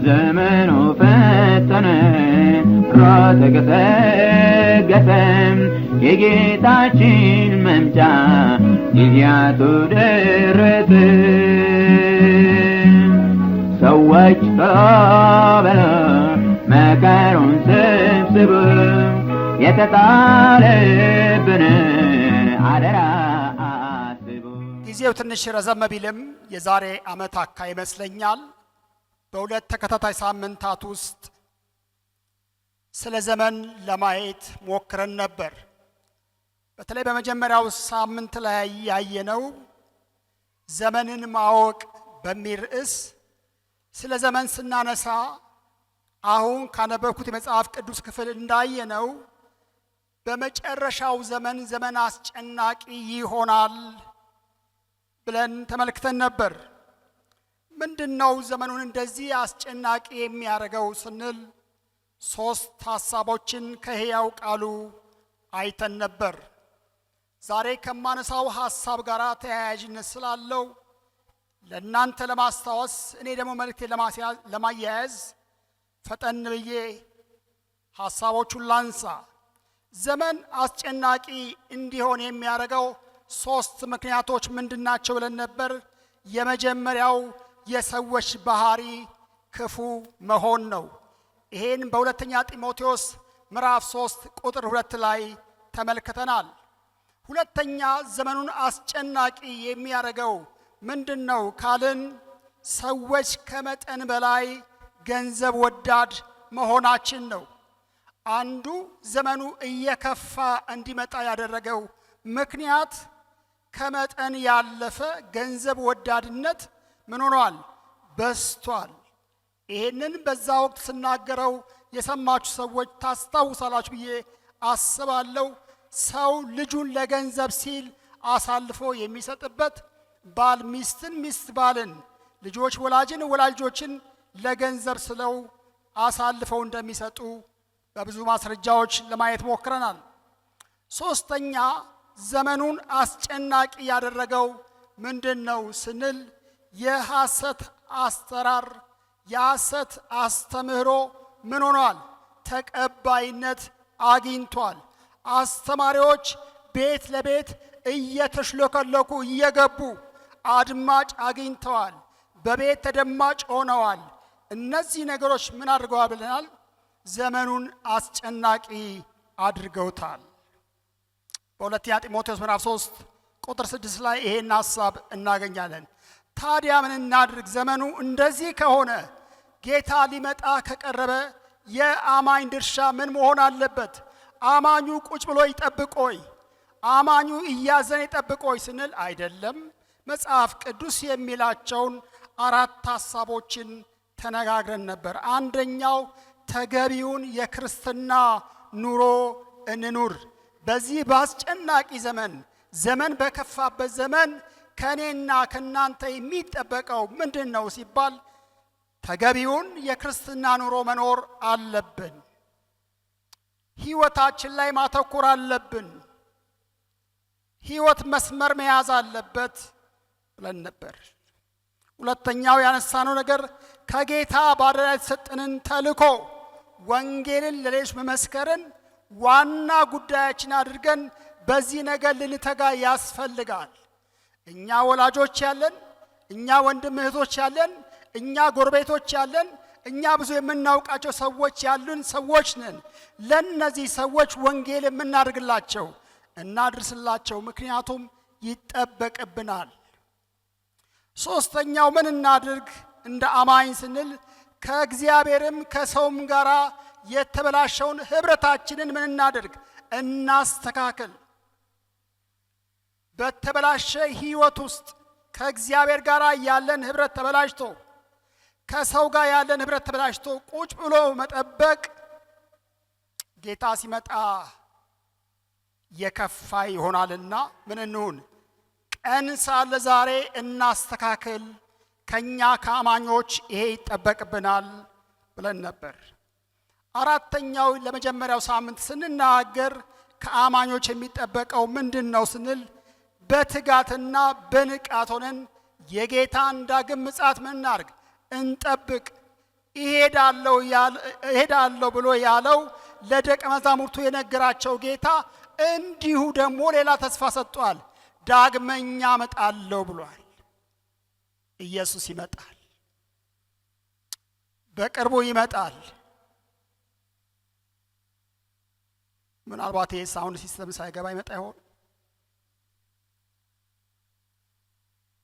ዘመኑ ፈጠነ ሮጠ ገሰገሰ የጌታችን መምጫ ጊዜያቱ ደረሰ ሰዎች ተባበሉ መከሩን ሰብስበው የተጣለብንን አደራ አስቡ። ጊዜው ትንሽ ረዘም ቢልም የዛሬ ዓመት አካባቢ ይመስለኛል በሁለት ተከታታይ ሳምንታት ውስጥ ስለ ዘመን ለማየት ሞክረን ነበር። በተለይ በመጀመሪያው ሳምንት ላይ ያየነው ዘመንን ማወቅ በሚል ርዕስ ስለ ዘመን ስናነሳ አሁን ካነበብኩት የመጽሐፍ ቅዱስ ክፍል እንዳየነው በመጨረሻው ዘመን አስጨናቂ ይሆናል ብለን ተመልክተን ነበር። ምንድነው ዘመኑን እንደዚህ አስጨናቂ የሚያደርገው ስንል ሶስት ሐሳቦችን ከሕያው ቃሉ አይተን ነበር። ዛሬ ከማነሳው ሐሳብ ጋር ተያያዥነት ስላለው ለእናንተ ለማስታወስ እኔ ደግሞ መልእክቴን ለማያያዝ ፈጠን ብዬ ሐሳቦቹን ላንሳ። ዘመን አስጨናቂ እንዲሆን የሚያደርገው ሶስት ምክንያቶች ምንድናቸው ብለን ነበር። የመጀመሪያው የሰዎች ባህሪ ክፉ መሆን ነው። ይሄን በሁለተኛ ጢሞቴዎስ ምዕራፍ 3 ቁጥር 2 ላይ ተመልክተናል። ሁለተኛ ዘመኑን አስጨናቂ የሚያደርገው ምንድነው ካልን ሰዎች ከመጠን በላይ ገንዘብ ወዳድ መሆናችን ነው። አንዱ ዘመኑ እየከፋ እንዲመጣ ያደረገው ምክንያት ከመጠን ያለፈ ገንዘብ ወዳድነት ምን ሆኗል? በስቷል። ይሄንን በዛ ወቅት ስናገረው የሰማችሁ ሰዎች ታስታውሳላችሁ ብዬ አስባለሁ። ሰው ልጁን ለገንዘብ ሲል አሳልፎ የሚሰጥበት፣ ባል ሚስትን፣ ሚስት ባልን፣ ልጆች ወላጅን፣ ወላጆችን ለገንዘብ ስለው አሳልፈው እንደሚሰጡ በብዙ ማስረጃዎች ለማየት ሞክረናል። ሶስተኛ ዘመኑን አስጨናቂ ያደረገው ምንድነው ስንል የሐሰት አስተራር፣ የሐሰት አስተምህሮ ምን ሆኗል? ተቀባይነት አግኝቷል። አስተማሪዎች ቤት ለቤት እየተሽለከለኩ እየገቡ አድማጭ አግኝተዋል። በቤት ተደማጭ ሆነዋል። እነዚህ ነገሮች ምን አድርገዋል ብለናል? ዘመኑን አስጨናቂ አድርገውታል። በሁለተኛ ጢሞቴዎስ ምዕራፍ 3 ቁጥር 6 ላይ ይሄን ሐሳብ እናገኛለን። ታዲያ ምን እናድርግ? ዘመኑ እንደዚህ ከሆነ ጌታ ሊመጣ ከቀረበ የአማኝ ድርሻ ምን መሆን አለበት? አማኙ ቁጭ ብሎ ይጠብቆይ? አማኙ እያዘነ ይጠብቆይ ስንል አይደለም። መጽሐፍ ቅዱስ የሚላቸውን አራት ሐሳቦችን ተነጋግረን ነበር። አንደኛው ተገቢውን የክርስትና ኑሮ እንኑር። በዚህ በአስጨናቂ ዘመን በከፋበት ዘመን ከኔና ከናንተ የሚጠበቀው ምንድነው ሲባል ተገቢውን የክርስትና ኑሮ መኖር አለብን። ሕይወታችን ላይ ማተኮር አለብን። ሕይወት መስመር መያዝ አለበት ብለን ነበር። ሁለተኛው ያነሳነው ነገር ከጌታ ባደራ የተሰጠንን ተልእኮ ወንጌልን ለሌሎች መመስከርን ዋና ጉዳያችን አድርገን በዚህ ነገር ልንተጋ ያስፈልጋል። እኛ ወላጆች ያለን፣ እኛ ወንድም እህቶች ያለን፣ እኛ ጎረቤቶች ያለን፣ እኛ ብዙ የምናውቃቸው ሰዎች ያሉን ሰዎች ነን። ለነዚህ ሰዎች ወንጌል የምናደርግላቸው እናድርስላቸው፣ ምክንያቱም ይጠበቅብናል። ሶስተኛው ምን እናድርግ እንደ አማኝ ስንል ከእግዚአብሔርም ከሰውም ጋር የተበላሸውን ህብረታችንን ምን እናድርግ? እናስተካክል። በተበላሸ ህይወት ውስጥ ከእግዚአብሔር ጋር ያለን ህብረት ተበላሽቶ፣ ከሰው ጋር ያለን ህብረት ተበላሽቶ ቁጭ ብሎ መጠበቅ ጌታ ሲመጣ የከፋ ይሆናልና ምን እንሁን? ቀን ሳለ ዛሬ እናስተካክል። ከኛ ከአማኞች ይሄ ይጠበቅብናል ብለን ነበር። አራተኛው ለመጀመሪያው ሳምንት ስንናገር ከአማኞች የሚጠበቀው ምንድነው ስንል በትጋትና በንቃት ሆነን የጌታን ዳግም ምጽአት ምን እናድርግ? እንጠብቅ። እሄዳለሁ ብሎ ያለው ለደቀ መዛሙርቱ የነገራቸው ጌታ እንዲሁ ደግሞ ሌላ ተስፋ ሰጥቷል። ዳግመኛ እመጣለሁ ብሏል። ኢየሱስ ይመጣል፣ በቅርቡ ይመጣል። ምናልባት ይህ ሳውንድ ሲስተም ሳይገባ ይመጣ ይሆን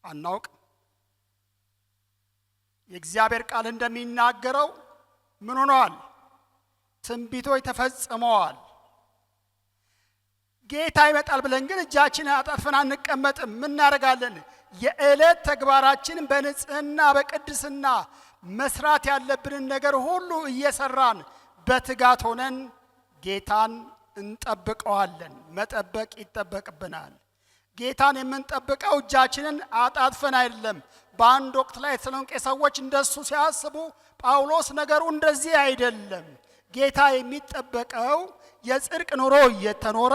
አናውቅ። የእግዚአብሔር ቃል እንደሚናገረው ምን ሆነዋል? ትንቢቶች ተፈጽመዋል። ጌታ ይመጣል ብለን ግን እጃችንን አጣጥፈን አንቀመጥም። ምን እናደርጋለን? የዕለት ተግባራችንን በንጽህና በቅድስና መስራት ያለብንን ነገር ሁሉ እየሰራን በትጋት ሆነን ጌታን እንጠብቀዋለን። መጠበቅ ይጠበቅብናል። ጌታን የምንጠብቀው እጃችንን አጣጥፈን አይደለም። በአንድ ወቅት ላይ የተሰሎንቄ ሰዎች እንደሱ ሲያስቡ ጳውሎስ ነገሩ እንደዚህ አይደለም፣ ጌታ የሚጠበቀው የጽድቅ ኑሮ እየተኖረ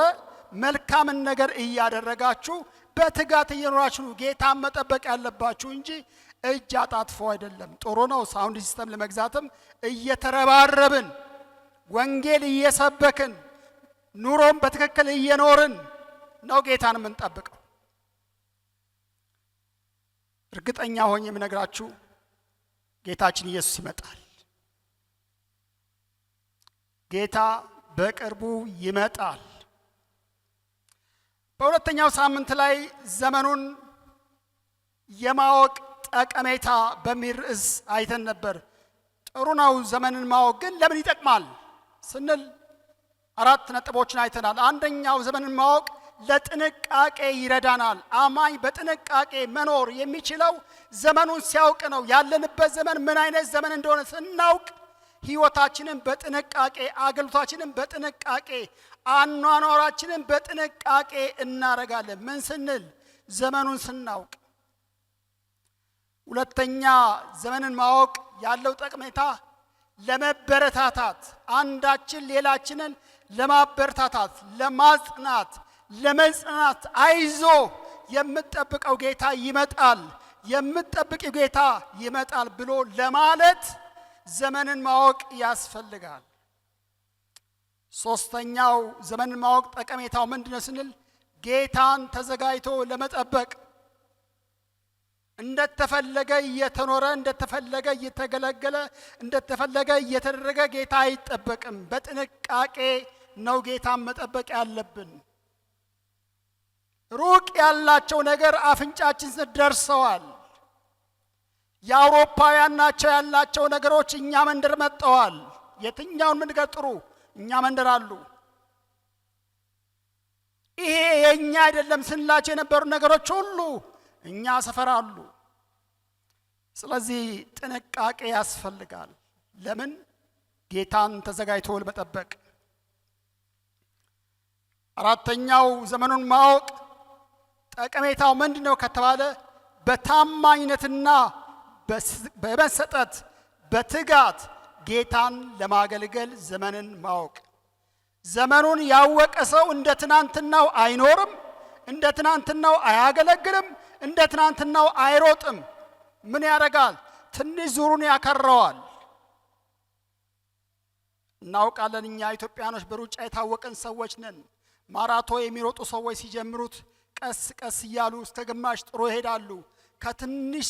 መልካምን ነገር እያደረጋችሁ በትጋት እየኖራችሁ ጌታን መጠበቅ ያለባችሁ እንጂ እጅ አጣጥፎ አይደለም። ጥሩ ነው ሳውንድ ሲስተም ለመግዛትም እየተረባረብን ወንጌል እየሰበክን ኑሮን በትክክል እየኖርን ነው ጌታን የምንጠብቀው። እርግጠኛ ሆኜ የምነግራችሁ ጌታችን ኢየሱስ ይመጣል። ጌታ በቅርቡ ይመጣል። በሁለተኛው ሳምንት ላይ ዘመኑን የማወቅ ጠቀሜታ በሚል ርዕስ አይተን ነበር። ጥሩ ነው ዘመንን ማወቅ፣ ግን ለምን ይጠቅማል ስንል 4 ነጥቦችን አይተናል። አንደኛው ዘመንን ማወቅ ለጥንቃቄ ይረዳናል። አማኝ በጥንቃቄ መኖር የሚችለው ዘመኑን ሲያውቅ ነው። ያለንበት ዘመን ምን አይነት ዘመን እንደሆነ ስናውቅ ሕይወታችንን በጥንቃቄ፣ አገልግሎታችንን በጥንቃቄ፣ አኗኗራችንን በጥንቃቄ እናረጋለን። ምን ስንል? ዘመኑን ስናውቅ። ሁለተኛ ዘመንን ማወቅ ያለው ጠቀሜታ ለመበረታታት፣ አንዳችን ሌላችንን ለማበረታታት፣ ለማጽናት፣ ለመጽናት አይዞ የምትጠብቀው ጌታ ይመጣል፣ የምትጠብቂው ጌታ ይመጣል ብሎ ለማለት ዘመንን ማወቅ ያስፈልጋል። ሶስተኛው ዘመንን ማወቅ ጠቀሜታው ምንድነው ስንል ጌታን ተዘጋጅቶ ለመጠበቅ፣ እንደተፈለገ እየተኖረ እንደተፈለገ እየተገለገለ እንደተፈለገ እየተደረገ ጌታ አይጠበቅም። በጥንቃቄ ነው ጌታን መጠበቅ ያለብን። ሩቅ ያላቸው ነገር አፍንጫችን ስር ደርሰዋል። የአውሮፓውያን ናቸው ያላቸው ነገሮች እኛ መንደር መጥተዋል። የትኛውን መንገድ ጥሩ እኛ መንደር አሉ። ይሄ የኛ አይደለም ስንላቸው የነበሩ ነገሮች ሁሉ እኛ ሰፈር አሉ። ስለዚህ ጥንቃቄ ያስፈልጋል። ለምን? ጌታን ተዘጋጅቶ ለመጠበቅ። አራተኛው ዘመኑን ማወቅ ጠቀሜታው ምንድነው ከተባለ በታማኝነትና በመሰጠት በትጋት ጌታን ለማገልገል ዘመንን ማወቅ። ዘመኑን ያወቀ ሰው እንደ ትናንትናው አይኖርም፣ እንደ ትናንትናው አያገለግልም፣ እንደ ትናንትናው አይሮጥም። ምን ያደርጋል? ትንሽ ዙሩን ያከረዋል። እናውቃለን፣ እኛ ኢትዮጵያኖች በሩጫ የታወቀን ሰዎች ነን። ማራቶ የሚሮጡ ሰዎች ሲጀምሩት ቀስ ቀስ እያሉ እስከ ግማሽ ጥሩ ይሄዳሉ። ከትንሽ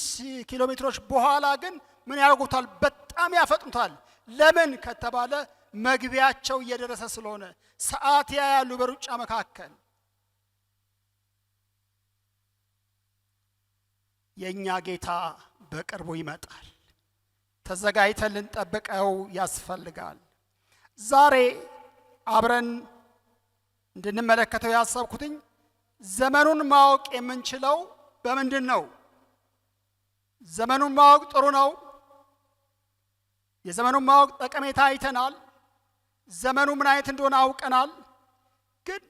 ኪሎ ሜትሮች በኋላ ግን ምን ያደርጉታል? በጣም ያፈጥኑታል። ለምን ከተባለ መግቢያቸው እየደረሰ ስለሆነ ሰዓት ያያሉ በሩጫ መካከል። የኛ ጌታ በቅርቡ ይመጣል። ተዘጋጅተን ልንጠብቀው ያስፈልጋል። ዛሬ አብረን እንድንመለከተው ያሰብኩትኝ ዘመኑን ማወቅ የምንችለው በምንድን ነው? ዘመኑን ማወቅ ጥሩ ነው። የዘመኑን ማወቅ ጠቀሜታ አይተናል። ዘመኑ ምን አይነት እንደሆነ አውቀናል። ግን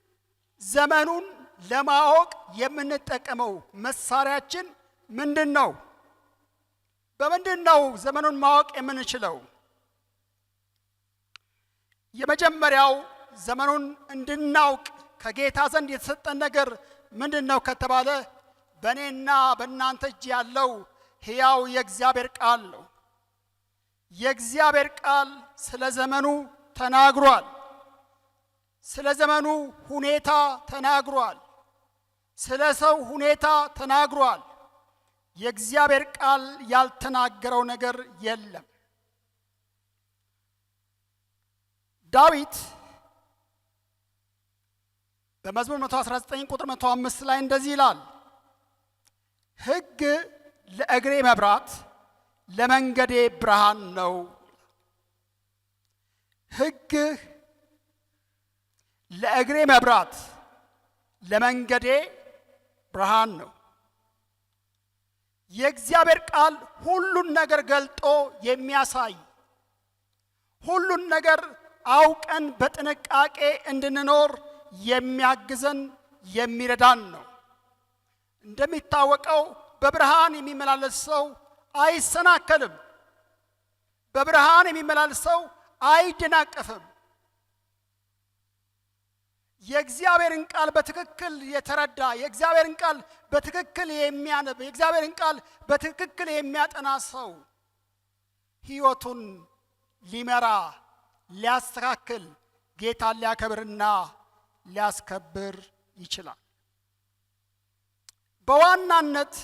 ዘመኑን ለማወቅ የምንጠቀመው መሳሪያችን ምንድን ነው? በምንድን ነው ዘመኑን ማወቅ የምንችለው? የመጀመሪያው ዘመኑን እንድናውቅ ከጌታ ዘንድ የተሰጠን ነገር ምንድን ነው ከተባለ በእኔና በእናንተ እጅ ያለው ሕያው የእግዚአብሔር ቃል ነው። የእግዚአብሔር ቃል ስለ ዘመኑ ተናግሯል። ስለ ዘመኑ ሁኔታ ተናግሯል። ስለ ሰው ሁኔታ ተናግሯል። የእግዚአብሔር ቃል ያልተናገረው ነገር የለም። ዳዊት በመዝሙር 119 ቁጥር 105 ላይ እንደዚህ ይላል፣ ሕግ ለእግሬ መብራት ለመንገዴ ብርሃን ነው። ሕግ ለእግሬ መብራት ለመንገዴ ብርሃን ነው። የእግዚአብሔር ቃል ሁሉን ነገር ገልጦ የሚያሳይ፣ ሁሉን ነገር አውቀን በጥንቃቄ እንድንኖር የሚያግዘን የሚረዳን ነው። እንደሚታወቀው በብርሃን የሚመላለስ ሰው አይሰናከልም። በብርሃን የሚመላለስ ሰው አይደናቀፍም። የእግዚአብሔርን ቃል በትክክል የተረዳ፣ የእግዚአብሔርን ቃል በትክክል የሚያነብ፣ የእግዚአብሔርን ቃል በትክክል የሚያጠና ሰው ሕይወቱን ሊመራ፣ ሊያስተካክል፣ ጌታን ሊያከብርና ሊያስከብር ይችላል። በዋናነት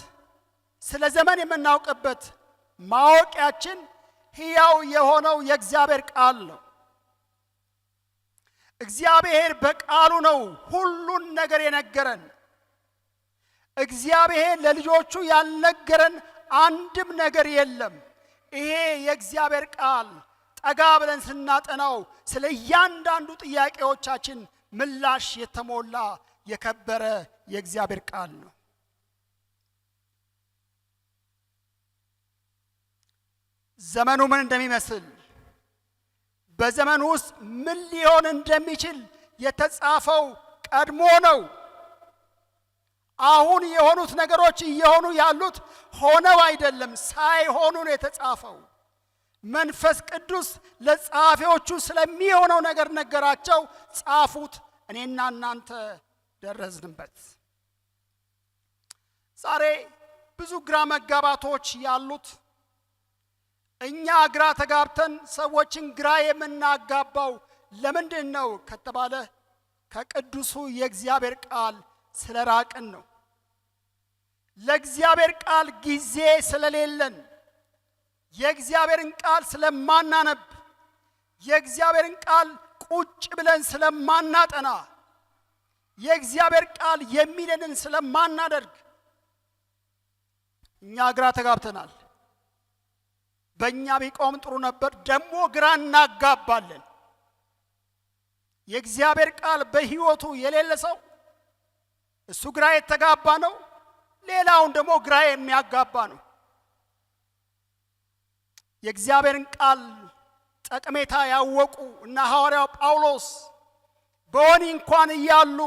ስለ ዘመን የምናውቅበት ማወቂያችን ሕያው የሆነው የእግዚአብሔር ቃል ነው። እግዚአብሔር በቃሉ ነው ሁሉን ነገር የነገረን። እግዚአብሔር ለልጆቹ ያልነገረን አንድም ነገር የለም። ይሄ የእግዚአብሔር ቃል ጠጋ ብለን ስናጠናው ስለ እያንዳንዱ ጥያቄዎቻችን ምላሽ የተሞላ የከበረ የእግዚአብሔር ቃል ነው። ዘመኑ ምን እንደሚመስል፣ በዘመኑ ውስጥ ምን ሊሆን እንደሚችል የተጻፈው ቀድሞ ነው። አሁን የሆኑት ነገሮች እየሆኑ ያሉት ሆነው አይደለም፣ ሳይሆኑ ነው የተጻፈው። መንፈስ ቅዱስ ለጸሐፊዎቹ ስለሚሆነው ነገር ነገራቸው፣ ጻፉት። እኔና እናንተ ደረስንበት። ዛሬ ብዙ ግራ መጋባቶች ያሉት፣ እኛ ግራ ተጋብተን ሰዎችን ግራ የምናጋባው ለምንድን ነው ከተባለ ከቅዱሱ የእግዚአብሔር ቃል ስለራቅን ነው። ለእግዚአብሔር ቃል ጊዜ ስለሌለን፣ የእግዚአብሔርን ቃል ስለማናነብ፣ የእግዚአብሔርን ቃል ቁጭ ብለን ስለማናጠና፣ የእግዚአብሔር ቃል የሚለንን ስለማናደርግ እኛ ግራ ተጋብተናል። በእኛ ቢቆም ጥሩ ነበር፣ ደግሞ ግራ እናጋባለን። የእግዚአብሔር ቃል በሕይወቱ የሌለ ሰው እሱ ግራ የተጋባ ነው፣ ሌላውን ደግሞ ግራ የሚያጋባ ነው። የእግዚአብሔርን ቃል ጠቀሜታ ያወቁ እና ሐዋርያው ጳውሎስ በወህኒ እንኳን እያሉ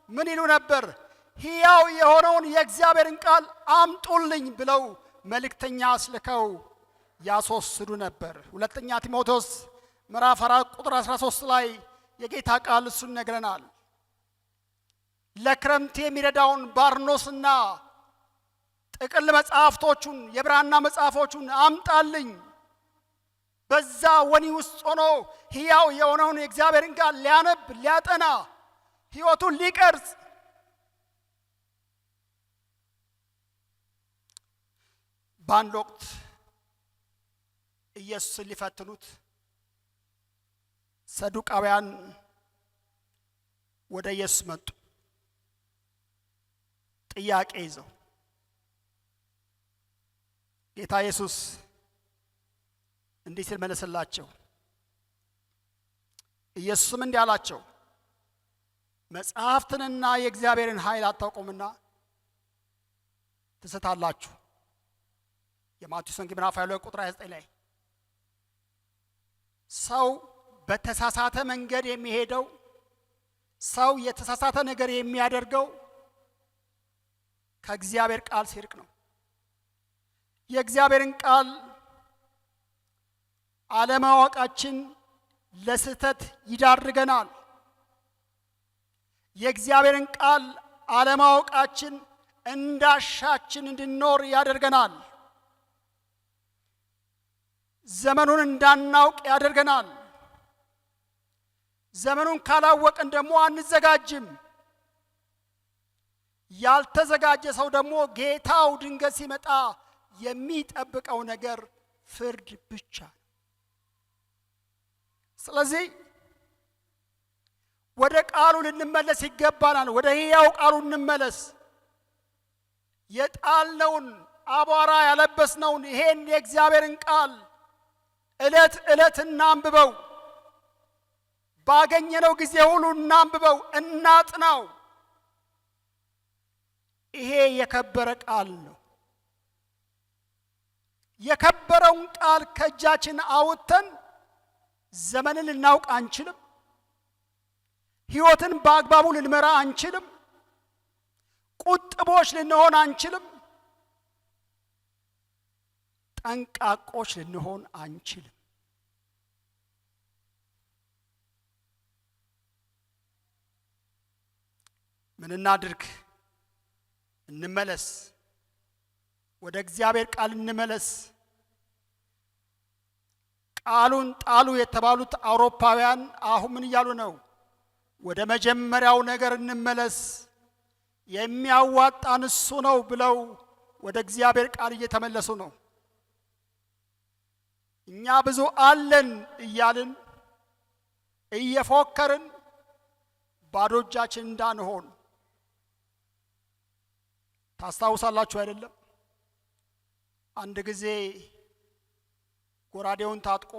ምን ይሉ ነበር? ሕያው የሆነውን የእግዚአብሔርን ቃል አምጡልኝ ብለው መልእክተኛ አስልከው ያስወስዱ ነበር። ሁለተኛ ጢሞቴዎስ ምዕራፍ 4 ቁጥር 13 ላይ የጌታ ቃል እሱን ነግረናል። ለክረምት የሚረዳውን ባርኖስና ጥቅል መጽሐፍቶቹን የብራና መጽሐፎቹን አምጣልኝ። በዛ ወህኒ ውስጥ ሆኖ ሕያው የሆነውን የእግዚአብሔርን ቃል ሊያነብ፣ ሊያጠና፣ ሕይወቱን ሊቀርጽ በአንድ ወቅት ኢየሱስን ሊፈትኑት ሰዱቃውያን ወደ ኢየሱስ መጡ፣ ጥያቄ ይዘው። ጌታ ኢየሱስ እንዲህ ሲል መለሰላቸው። ኢየሱስም እንዲህ አላቸው፣ መጽሐፍትንና የእግዚአብሔርን ኃይል አታውቁምና ትስታላችሁ። የማቴዎስ ወንጌል ምዕራፍ 22 ቁጥር 29 ላይ ሰው በተሳሳተ መንገድ የሚሄደው፣ ሰው የተሳሳተ ነገር የሚያደርገው ከእግዚአብሔር ቃል ሲርቅ ነው። የእግዚአብሔርን ቃል አለማወቃችን ለስህተት ይዳርገናል። የእግዚአብሔርን ቃል አለማወቃችን እንዳሻችን እንድንኖር ያደርገናል። ዘመኑን እንዳናውቅ ያደርገናል። ዘመኑን ካላወቅን ደግሞ አንዘጋጅም። ያልተዘጋጀ ሰው ደግሞ ጌታው ድንገት ሲመጣ የሚጠብቀው ነገር ፍርድ ብቻ ነው። ስለዚህ ወደ ቃሉ ልንመለስ ይገባናል። ወደ ሕያው ቃሉ እንመለስ። የጣልነውን አቧራ ያለበስነውን ይሄን የእግዚአብሔርን ቃል ዕለት ዕለት እናንብበው። ባገኘነው ጊዜ ሁሉ እናንብበው፣ እናጥናው። ይሄ የከበረ ቃል ነው። የከበረውን ቃል ከእጃችን አውጥተን ዘመንን ልናውቅ አንችልም። ሕይወትን በአግባቡ ልንመራ አንችልም። ቁጥቦች ልንሆን አንችልም። ጠንቃቆች ልንሆን አንችልም። ምን እናድርግ? እንመለስ። ወደ እግዚአብሔር ቃል እንመለስ። ቃሉን ጣሉ የተባሉት አውሮፓውያን አሁን ምን እያሉ ነው? ወደ መጀመሪያው ነገር እንመለስ፣ የሚያዋጣን እሱ ነው ብለው ወደ እግዚአብሔር ቃል እየተመለሱ ነው። እኛ ብዙ አለን እያልን እየፎከርን ባዶ እጃችን እንዳንሆን ታስታውሳላችሁ አይደለም? አንድ ጊዜ ጎራዴውን ታጥቆ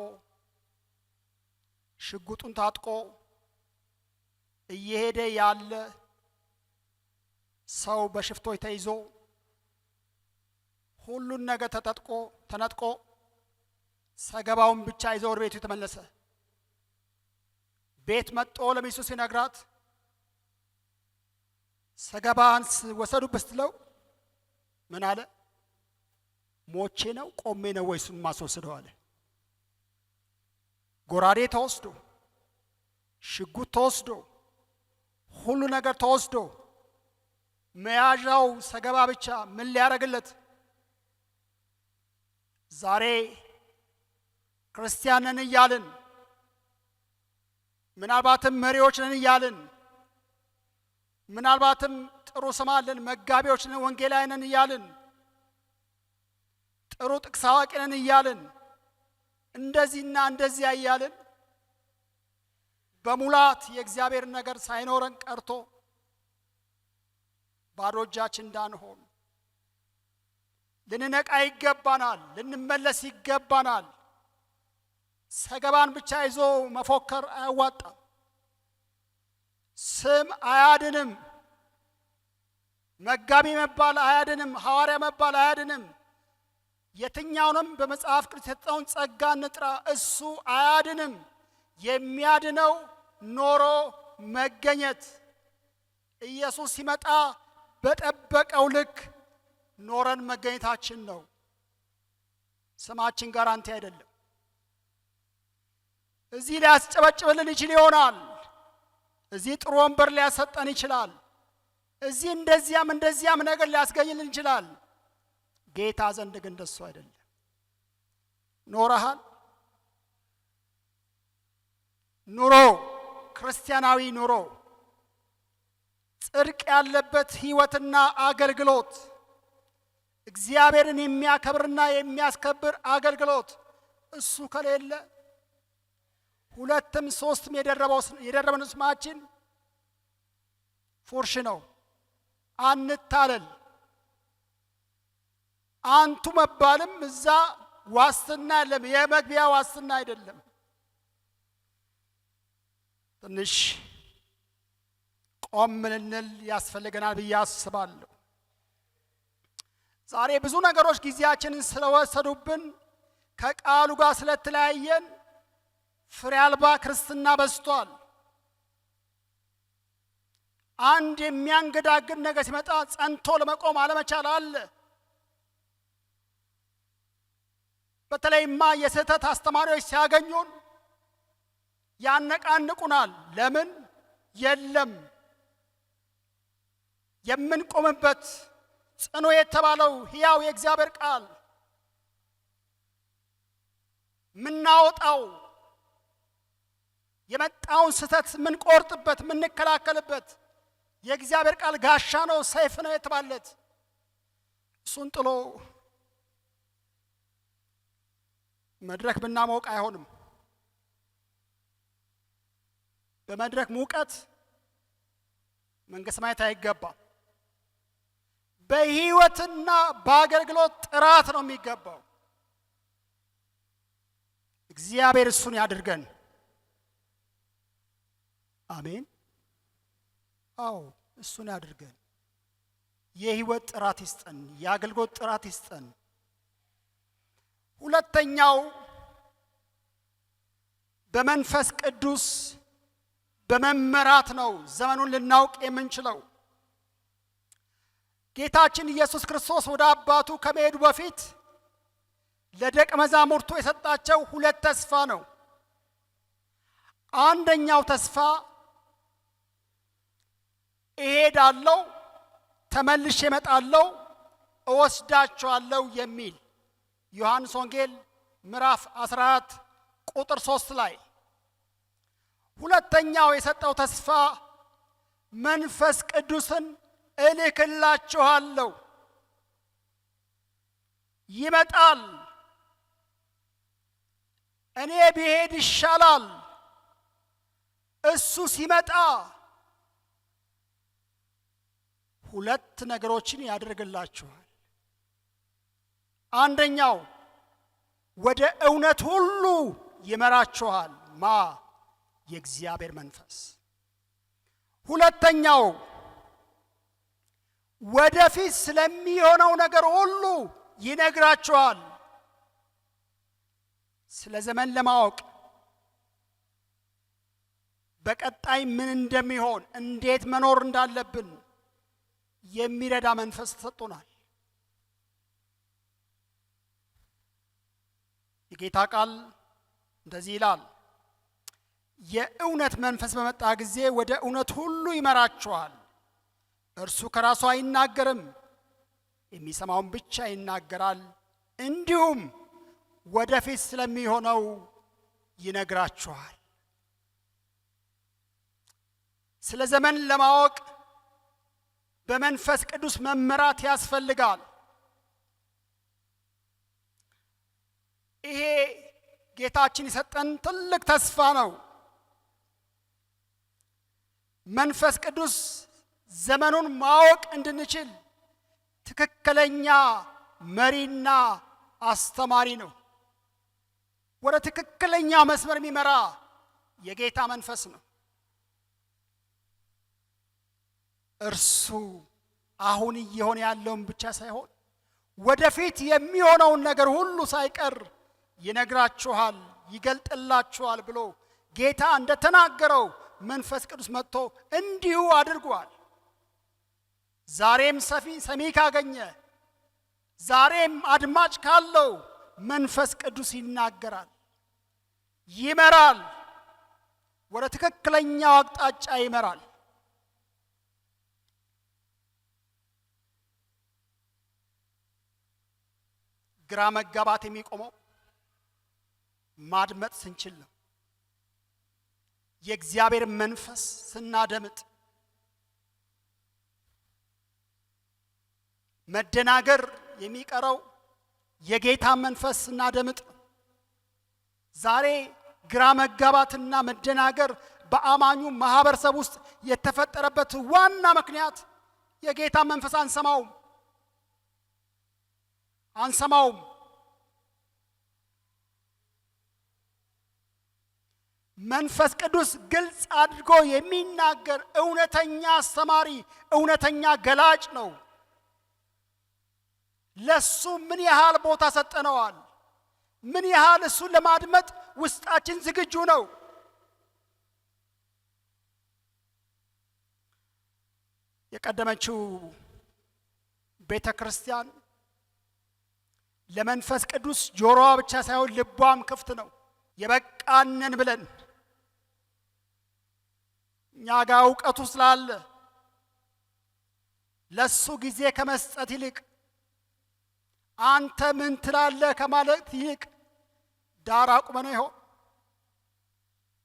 ሽጉጡን ታጥቆ እየሄደ ያለ ሰው በሽፍቶች ተይዞ ሁሉን ነገር ተነጥቆ ሰገባውን ብቻ ይዞ ወደ ቤቱ ተመለሰ። ቤት መጥቶ ለሚስቱ ሲነግራት ሰገባን ወሰዱበት ስትለው ምን አለ? ሞቼ ነው ቆሜ ነው ወይስ ማስወስደው አለ። ጎራዴ ተወስዶ ሽጉጥ ተወስዶ ሁሉ ነገር ተወስዶ መያዣው ሰገባ ብቻ ምን ሊያደርግለት? ዛሬ ክርስቲያን ነን እያልን ምናልባትም መሪዎች ነን እያልን ምናልባትም ጥሩ ስም አለን መጋቢዎች ነን ወንጌላዊ ነን እያልን ጥሩ ጥቅስ አዋቂ ነን እያልን እንደዚህና እንደዚያ እያልን በሙላት የእግዚአብሔር ነገር ሳይኖረን ቀርቶ ባዶ እጃችን እንዳንሆን ልንነቃ ይገባናል። ልንመለስ ይገባናል። ሰገባን ብቻ ይዞ መፎከር አያዋጣም። ስም አያድንም። መጋቢ መባል አያድንም። ሐዋርያ መባል አያድንም። የትኛውንም በመጽሐፍ ቅዱስ የተሰጠውን ጸጋ እንጥራ፣ እሱ አያድንም። የሚያድነው ኖሮ መገኘት፣ ኢየሱስ ሲመጣ በጠበቀው ልክ ኖረን መገኘታችን ነው። ስማችን ጋራንቲ አይደለም። እዚህ ሊያስጨበጭብልን ይችል ይሆናል። እዚህ ጥሩ ወንበር ሊያሰጠን ይችላል። እዚህ እንደዚያም ነገር ሊያስገኝልን ይችላል። ጌታ ዘንድ ግን እንደሱ አይደለም። ኖረሃል። ኑሮ ክርስቲያናዊ ኑሮ ጽድቅ ያለበት ሕይወትና አገልግሎት እግዚአብሔርን የሚያከብርና የሚያስከብር አገልግሎት እሱ ከሌለ ሁለትም ሶስትም የደረበን ስማችን ፉርሽ ነው። አንታለል። አንቱ መባልም እዛ ዋስትና የለም። የመግቢያ ዋስትና አይደለም። ትንሽ ቆም ልንል ያስፈልገናል ብዬ አስባለሁ። ዛሬ ብዙ ነገሮች ጊዜያችንን ስለወሰዱብን ከቃሉ ጋር ስለተለያየን ፍሬ አልባ ክርስትና በዝቷል። አንድ የሚያንገዳግድ ነገር ሲመጣ ጸንቶ ለመቆም አለመቻል አለ። በተለይማ የስህተት አስተማሪዎች ሲያገኙን ያነቃንቁናል። ለምን? የለም የምንቆምበት ጽኑ የተባለው ሕያው የእግዚአብሔር ቃል ምናወጣው የመጣውን ስህተት ምን ቆርጥበት ምን ከላከልበት የእግዚአብሔር ቃል ጋሻ ነው ሰይፍ ነው የተባለት እሱን ጥሎ መድረክ ብናሞቅ አይሆንም። በመድረክ ሙቀት መንግስት ማየት አይገባም። በህይወትና በአገልግሎት ጥራት ነው የሚገባው። እግዚአብሔር እሱን ያድርገን። አሜን። አዎ እሱን ያድርገን። የህይወት ጥራት ይስጠን፣ የአገልግሎት ጥራት ይስጠን። ሁለተኛው በመንፈስ ቅዱስ በመመራት ነው ዘመኑን ልናውቅ የምንችለው። ጌታችን ኢየሱስ ክርስቶስ ወደ አባቱ ከመሄዱ በፊት ለደቀ መዛሙርቱ የሰጣቸው ሁለት ተስፋ ነው። አንደኛው ተስፋ እሄዳለሁ፣ ተመልሼ እመጣለሁ፣ እወስዳቸዋለሁ የሚል ዮሐንስ ወንጌል ምዕራፍ 14 ቁጥር 3 ላይ። ሁለተኛው የሰጠው ተስፋ መንፈስ ቅዱስን እልክላችኋለሁ፣ ይመጣል፣ እኔ ብሄድ ይሻላል፣ እሱ ሲመጣ ሁለት ነገሮችን ያደርግላችኋል። አንደኛው ወደ እውነት ሁሉ ይመራችኋል፣ ማ የእግዚአብሔር መንፈስ። ሁለተኛው ወደፊት ስለሚሆነው ነገር ሁሉ ይነግራችኋል። ስለ ዘመን ለማወቅ በቀጣይ ምን እንደሚሆን እንዴት መኖር እንዳለብን የሚረዳ መንፈስ ተሰጥቶናል። የጌታ ቃል እንደዚህ ይላል፣ የእውነት መንፈስ በመጣ ጊዜ ወደ እውነት ሁሉ ይመራችኋል። እርሱ ከራሱ አይናገርም፣ የሚሰማውን ብቻ ይናገራል፣ እንዲሁም ወደፊት ስለሚሆነው ይነግራችኋል። ስለ ዘመን ለማወቅ በመንፈስ ቅዱስ መመራት ያስፈልጋል። ይሄ ጌታችን የሰጠን ትልቅ ተስፋ ነው። መንፈስ ቅዱስ ዘመኑን ማወቅ እንድንችል ትክክለኛ መሪና አስተማሪ ነው። ወደ ትክክለኛ መስመር የሚመራ የጌታ መንፈስ ነው። እርሱ አሁን እየሆነ ያለውን ብቻ ሳይሆን ወደፊት የሚሆነውን ነገር ሁሉ ሳይቀር ይነግራችኋል፣ ይገልጥላችኋል ብሎ ጌታ እንደተናገረው መንፈስ ቅዱስ መጥቶ እንዲሁ አድርጓል። ዛሬም ሰሚ ካገኘ፣ ዛሬም አድማጭ ካለው መንፈስ ቅዱስ ይናገራል፣ ይመራል፣ ወደ ትክክለኛው አቅጣጫ ይመራል። ግራ መጋባት የሚቆመው ማድመጥ ስንችል ነው። የእግዚአብሔር መንፈስ ስናደምጥ፣ መደናገር የሚቀረው የጌታ መንፈስ ስናደምጥ። ዛሬ ግራ መጋባትና መደናገር በአማኙ ማህበረሰብ ውስጥ የተፈጠረበት ዋና ምክንያት የጌታ መንፈስ አንሰማውም። መንፈስ ቅዱስ ግልጽ አድርጎ የሚናገር እውነተኛ አስተማሪ፣ እውነተኛ ገላጭ ነው። ለሱ ምን ያህል ቦታ ሰጠነዋል? ምን ያህል እሱን ለማድመጥ ውስጣችን ዝግጁ ነው? የቀደመችው ቤተ ክርስቲያን ለመንፈስ ቅዱስ ጆሮዋ ብቻ ሳይሆን ልቧም ክፍት ነው። የበቃነን ብለን እኛ ጋር እውቀቱ ስላለ ለሱ ጊዜ ከመስጠት ይልቅ አንተ ምን ትላለህ ከማለት ይልቅ ዳር አቁመነው ይሆን?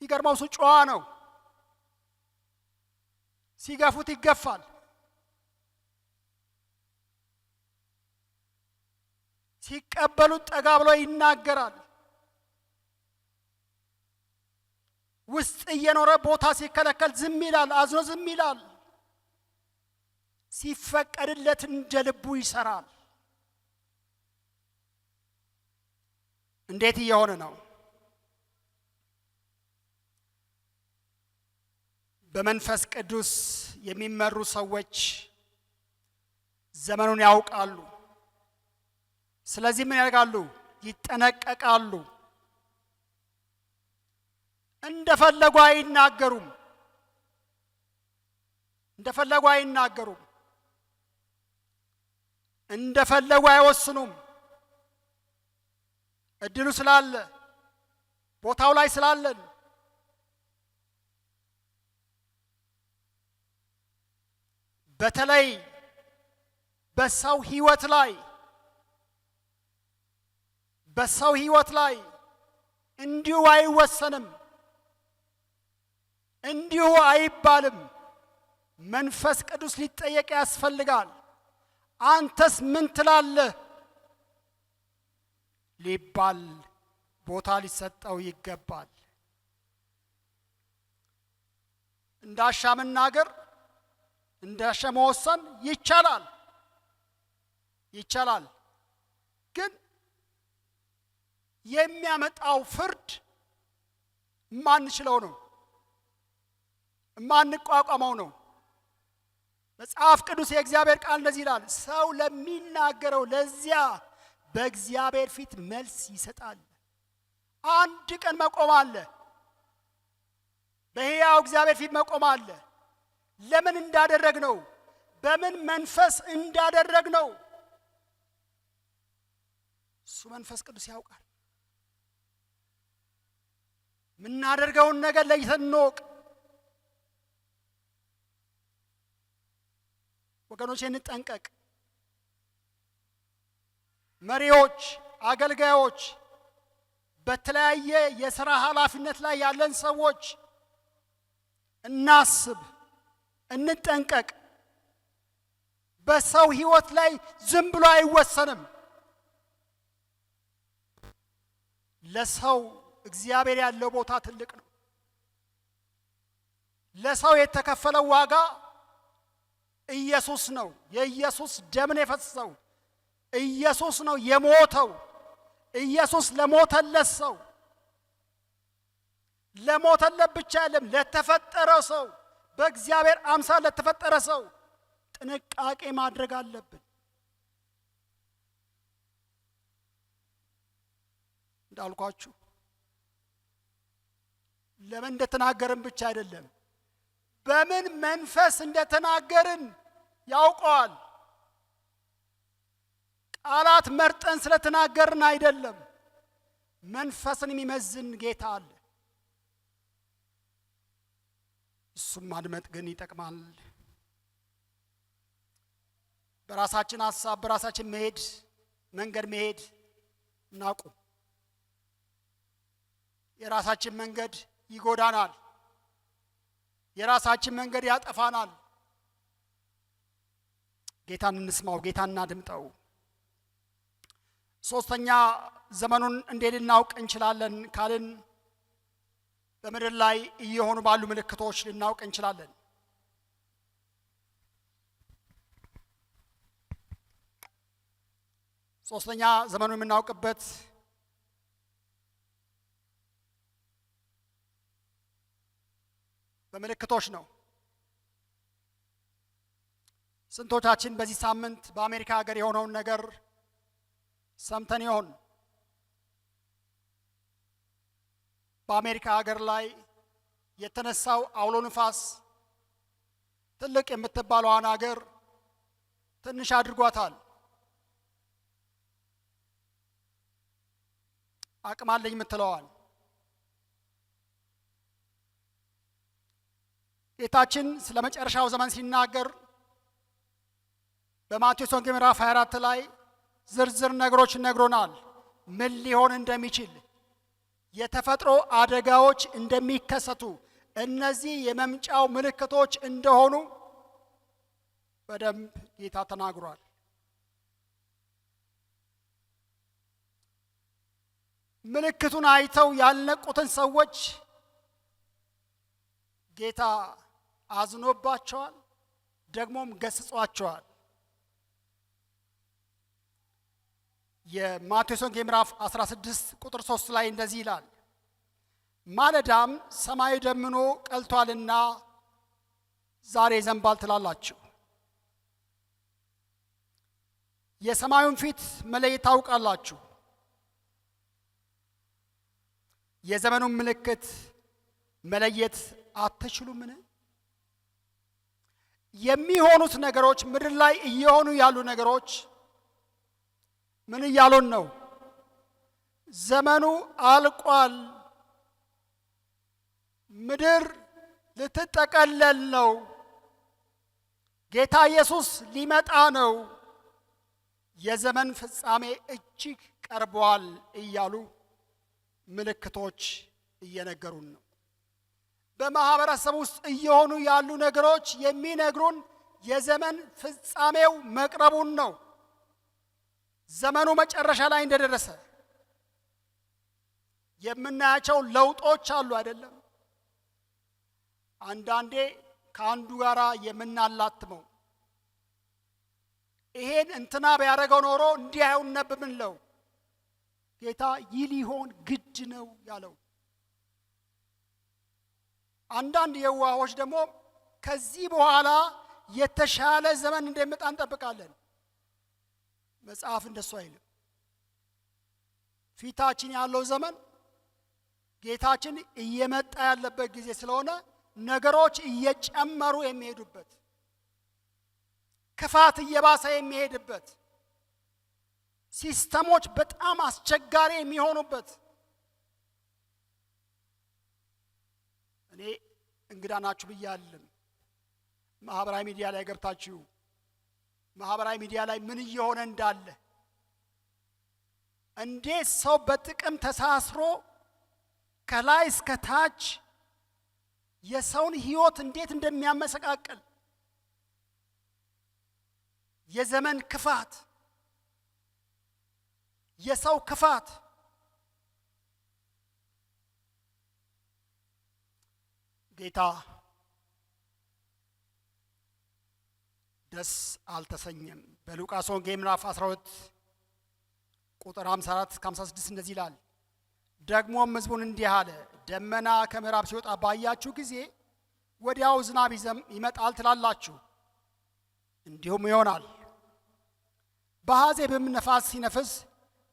ይገርማው እሱ ጨዋ ነው። ሲገፉት ይገፋል። ሲቀበሉት ጠጋ ብሎ ይናገራል። ውስጥ እየኖረ ቦታ ሲከለከል ዝም ይላል፣ አዝኖ ዝም ይላል። ሲፈቀድለት እንደ ልቡ ይሰራል። እንዴት እየሆነ ነው? በመንፈስ ቅዱስ የሚመሩ ሰዎች ዘመኑን ያውቃሉ። ስለዚህ ምን ያደርጋሉ? ይጠነቀቃሉ። እንደፈለጉ አይናገሩም። እንደፈለጉ አይናገሩም። እንደፈለጉ አይወስኑም። እድሉ ስላለ ቦታው ላይ ስላለን በተለይ በሰው ህይወት ላይ እንዲሁ አይወሰንም፣ እንዲሁ አይባልም። መንፈስ ቅዱስ ሊጠየቅ ያስፈልጋል። አንተስ ምን ትላለህ ሊባል ቦታ ሊሰጠው ይገባል። እንዳሻ መናገር፣ እንዳሻ መወሰን ይቻላል። ግን የሚያመጣው ፍርድ ማንችለው ነው፣ ማንቋቋመው ነው። መጽሐፍ ቅዱስ የእግዚአብሔር ቃል እንደዚህ ይላል፣ ሰው ለሚናገረው ለዚያ በእግዚአብሔር ፊት መልስ ይሰጣል። አንድ ቀን መቆም አለ፣ በሕያው እግዚአብሔር ፊት መቆም አለ። ለምን እንዳደረግነው፣ በምን መንፈስ እንዳደረግነው እሱ መንፈስ ቅዱስ ያውቃል። የምናደርገውን ነገር ለይተን እንወቅ ወገኖቼ፣ እንጠንቀቅ። መሪዎች፣ አገልጋዮች፣ በተለያየ የሥራ ኃላፊነት ላይ ያለን ሰዎች እናስብ፣ እንጠንቀቅ። በሰው ሕይወት ላይ ዝም ብሎ አይወሰንም። ለሰው እግዚአብሔር ያለው ቦታ ትልቅ ነው። ለሰው የተከፈለው ዋጋ ኢየሱስ ነው። የኢየሱስ ደም ነው የፈሰሰው። ኢየሱስ ነው የሞተው። ኢየሱስ ለሞተለት ሰው፣ ለሞተለት ብቻ አይደለም፣ ለተፈጠረ ሰው፣ በእግዚአብሔር አምሳል ለተፈጠረ ሰው ጥንቃቄ ማድረግ አለብን። እንዳልኳችሁ ለምን እንደተናገርን ብቻ አይደለም፣ በምን መንፈስ እንደተናገርን ያውቀዋል። ቃላት መርጠን ስለተናገርን አይደለም፣ መንፈስን የሚመዝን ጌታ አለ። እሱም ማድመጥ ግን ይጠቅማል። በራሳችን ሐሳብ በራሳችን መንገድ መሄድ እናቁም። የራሳችን መንገድ ይጎዳናል። የራሳችን መንገድ ያጠፋናል። ጌታን እንስማው፣ ጌታን እናድምጠው። ሶስተኛ ዘመኑን እንዴት ልናውቅ እንችላለን ካልን በምድር ላይ እየሆኑ ባሉ ምልክቶች ልናውቅ እንችላለን። ሶስተኛ ዘመኑን የምናውቅበት በምልክቶች ነው። ስንቶቻችን በዚህ ሳምንት በአሜሪካ ሀገር የሆነውን ነገር ሰምተን ይሆን? በአሜሪካ ሀገር ላይ የተነሳው አውሎ ንፋስ ትልቅ የምትባለዋን ሀገር ትንሽ አድርጓታል። አቅም አለኝ የምትለዋል። ጌታችን ስለ መጨረሻው ዘመን ሲናገር በማቴዎስ ወንጌል ምዕራፍ 24 ላይ ዝርዝር ነገሮች ነግሮናል። ምን ሊሆን እንደሚችል የተፈጥሮ አደጋዎች እንደሚከሰቱ እነዚህ የመምጫው ምልክቶች እንደሆኑ በደንብ ጌታ ተናግሯል። ምልክቱን አይተው ያልነቁትን ሰዎች ጌታ አዝኖባቸዋል፣ ደግሞም ገስጿቸዋል። የማቴዎስ ወንጌል ምዕራፍ 16 ቁጥር 3 ላይ እንደዚህ ይላል፣ ማለዳም ሰማይ ደምኖ ቀልቷልና ዛሬ ይዘንባል ትላላችሁ። የሰማዩን ፊት መለየት ታውቃላችሁ፣ የዘመኑን ምልክት መለየት አትችሉምን? የሚሆኑት ነገሮች ምድር ላይ እየሆኑ ያሉ ነገሮች ምን እያሉን ነው? ዘመኑ አልቋል፣ ምድር ልትጠቀለል ነው፣ ጌታ ኢየሱስ ሊመጣ ነው፣ የዘመን ፍጻሜ እጅግ ቀርቧል እያሉ ምልክቶች እየነገሩን ነው። በማህበረሰብ ውስጥ እየሆኑ ያሉ ነገሮች የሚነግሩን የዘመን ፍጻሜው መቅረቡን ነው። ዘመኑ መጨረሻ ላይ እንደደረሰ የምናያቸው ለውጦች አሉ አይደለም? አንዳንዴ ከአንዱ ጋራ የምናላትመው ይሄን እንትና ቢያደርገው ኖሮ እንዲህ አይሆን ነበር ምንለው፣ ጌታ ይህ ሊሆን ግድ ነው ያለው። አንዳንድ የዋሆች ደግሞ ከዚህ በኋላ የተሻለ ዘመን እንደሚመጣ እንጠብቃለን። መጽሐፍ እንደሱ አይልም። ፊታችን ያለው ዘመን ጌታችን እየመጣ ያለበት ጊዜ ስለሆነ ነገሮች እየጨመሩ የሚሄዱበት፣ ክፋት እየባሰ የሚሄድበት፣ ሲስተሞች በጣም አስቸጋሪ የሚሆኑበት። እኔ እንግዳ ናችሁ ብያለሁ። ማህበራዊ ሚዲያ ላይ ገብታችሁ ማህበራዊ ሚዲያ ላይ ምን እየሆነ እንዳለ፣ እንዴት ሰው በጥቅም ተሳስሮ ከላይ እስከ ታች የሰውን ህይወት እንዴት እንደሚያመሰቃቅል፣ የዘመን ክፋት፣ የሰው ክፋት ጌታ ደስ አልተሰኘም። በሉቃስ ወንጌል ምዕራፍ 12 ቁጥር 54 እስከ 56 እንደዚህ ይላል፣ ደግሞም ሕዝቡን እንዲህ አለ፣ ደመና ከምዕራብ ሲወጣ ባያችሁ ጊዜ ወዲያው ዝናብ ይመጣል ትላላችሁ፣ እንዲሁም ይሆናል። በሐዜብም ነፋስ ሲነፍስ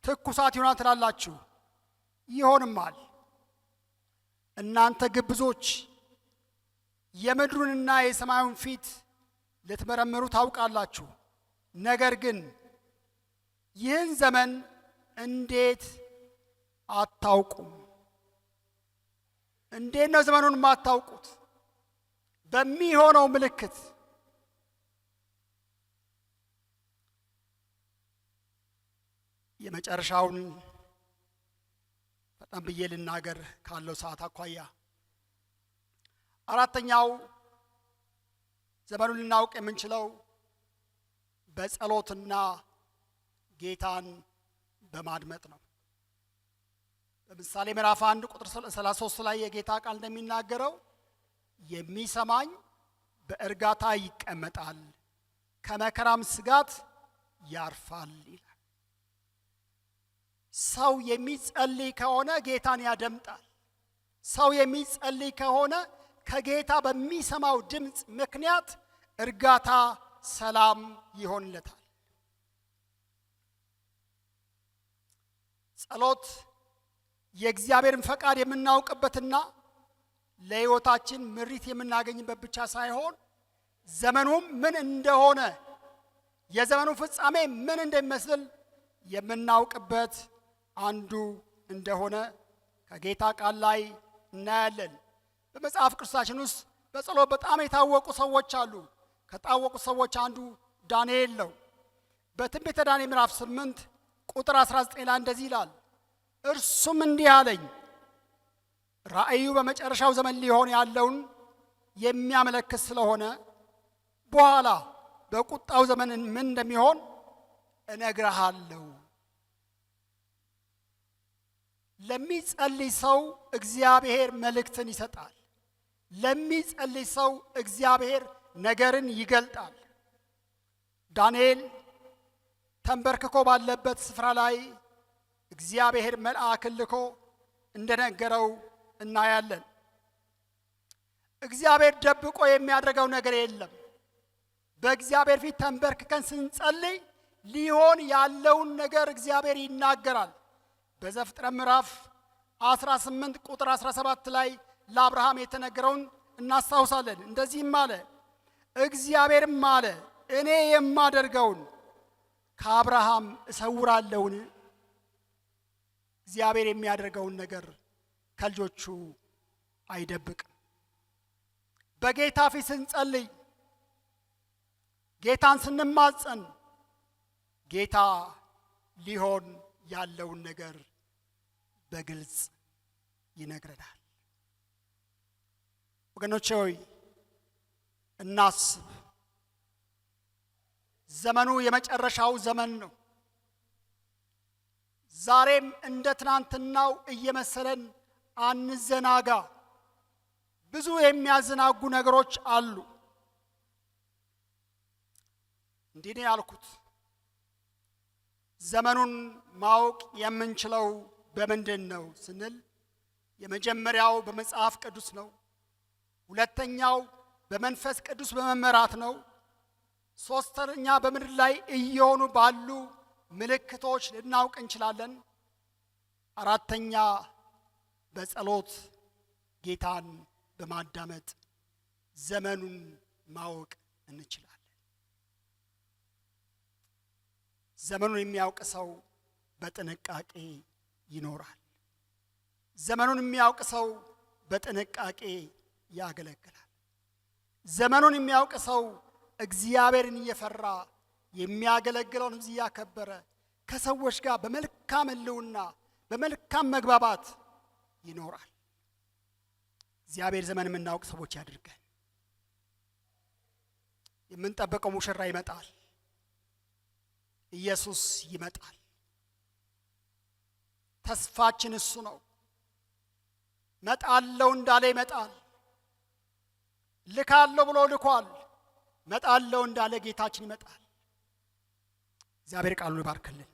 ትኩሳት ይሆናል ትላላችሁ፣ ይሆንማል። እናንተ ግብዞች የምድሩንና የሰማዩን ፊት ልትመረምሩ ታውቃላችሁ። ነገር ግን ይህን ዘመን እንዴት አታውቁም? እንዴት ነው ዘመኑን የማታውቁት? በሚሆነው ምልክት የመጨረሻውን በጣም ብዬ ልናገር ካለው ሰዓት አኳያ፣ አራተኛው ዘመኑን ልናውቅ የምንችለው በጸሎትና ጌታን በማድመጥ ነው። በምሳሌ ምዕራፍ 1 ቁጥር 33 ላይ የጌታ ቃል እንደሚናገረው የሚሰማኝ በእርጋታ ይቀመጣል፣ ከመከራም ስጋት ያርፋል ይላል። ሰው የሚጸልይ ከሆነ ጌታን ያደምጣል። ሰው የሚጸልይ ከሆነ ከጌታ በሚሰማው ድምፅ ምክንያት እርጋታ፣ ሰላም ይሆንለታል። ጸሎት የእግዚአብሔርን ፈቃድ የምናውቅበትና ለሕይወታችን ምሪት የምናገኝበት ብቻ ሳይሆን ዘመኑም ምን እንደሆነ፣ የዘመኑ ፍጻሜ ምን እንደሚመስል የምናውቅበት አንዱ እንደሆነ ከጌታ ቃል ላይ እናያለን። በመጽሐፍ ቅዱሳችን ውስጥ በጸሎት በጣም የታወቁ ሰዎች አሉ። ከታወቁ ሰዎች አንዱ ዳንኤል ነው። በትንቢተ ዳንኤል ምዕራፍ 8 ቁጥር 19 ላይ እንደዚህ ይላል፣ እርሱም እንዲህ አለኝ፣ ራእዩ በመጨረሻው ዘመን ሊሆን ያለውን የሚያመለክት ስለሆነ በኋላ በቁጣው ዘመን ምን እንደሚሆን እነግርሃለሁ። ለሚጸልይ ሰው እግዚአብሔር መልእክትን ይሰጣል። ለሚጸልይ ሰው እግዚአብሔር ነገርን ይገልጣል። ዳንኤል ተንበርክኮ ባለበት ስፍራ ላይ እግዚአብሔር መልአክን ልኮ እንደነገረው እናያለን። እግዚአብሔር ደብቆ የሚያደርገው ነገር የለም። በእግዚአብሔር ፊት ተንበርክከን ስንጸልይ ሊሆን ያለውን ነገር እግዚአብሔር ይናገራል። በዘፍጥረት ምዕራፍ 18 ቁጥር 17 ላይ ለአብርሃም የተነገረውን እናስታውሳለን። እንደዚህም አለ፣ እግዚአብሔርም አለ እኔ የማደርገውን ከአብርሃም እሰውራለሁን? እግዚአብሔር የሚያደርገውን ነገር ከልጆቹ አይደብቅም። በጌታ ፊት ስንጸልይ፣ ጌታን ስንማጸን ጌታ ሊሆን ያለውን ነገር በግልጽ ይነግረናል። ወገኖቼ ሆይ እናስብ። ዘመኑ የመጨረሻው ዘመን ነው። ዛሬም እንደ ትናንትናው እየመሰለን አንዘናጋ። ብዙ የሚያዘናጉ ነገሮች አሉ። እንዲህ ነው ያልኩት። ዘመኑን ማወቅ የምንችለው በምንድን ነው ስንል የመጀመሪያው በመጽሐፍ ቅዱስ ነው። ሁለተኛው በመንፈስ ቅዱስ በመመራት ነው። ሶስተኛ በምድር ላይ እየሆኑ ባሉ ምልክቶች ልናውቅ እንችላለን። አራተኛ በጸሎት ጌታን በማዳመጥ ዘመኑን ማወቅ እንችላለን። ዘመኑን የሚያውቅ ሰው በጥንቃቄ ይኖራል። ዘመኑን የሚያውቅ ሰው በጥንቃቄ ያገለግላል። ዘመኑን የሚያውቅ ሰው እግዚአብሔርን እየፈራ የሚያገለግለውን ሕዝብ እያከበረ ከሰዎች ጋር በመልካም ሕልውና በመልካም መግባባት ይኖራል። እግዚአብሔር ዘመን የምናውቅ ሰዎች ያድርገን። የምንጠብቀው ሙሽራ ይመጣል። ኢየሱስ ይመጣል። ተስፋችን እሱ ነው። መጣለው እንዳለ ይመጣል። ልካለው ብሎ ልኳል። መጣለው እንዳለ ጌታችን ይመጣል። እግዚአብሔር ቃሉን ይባርክልን።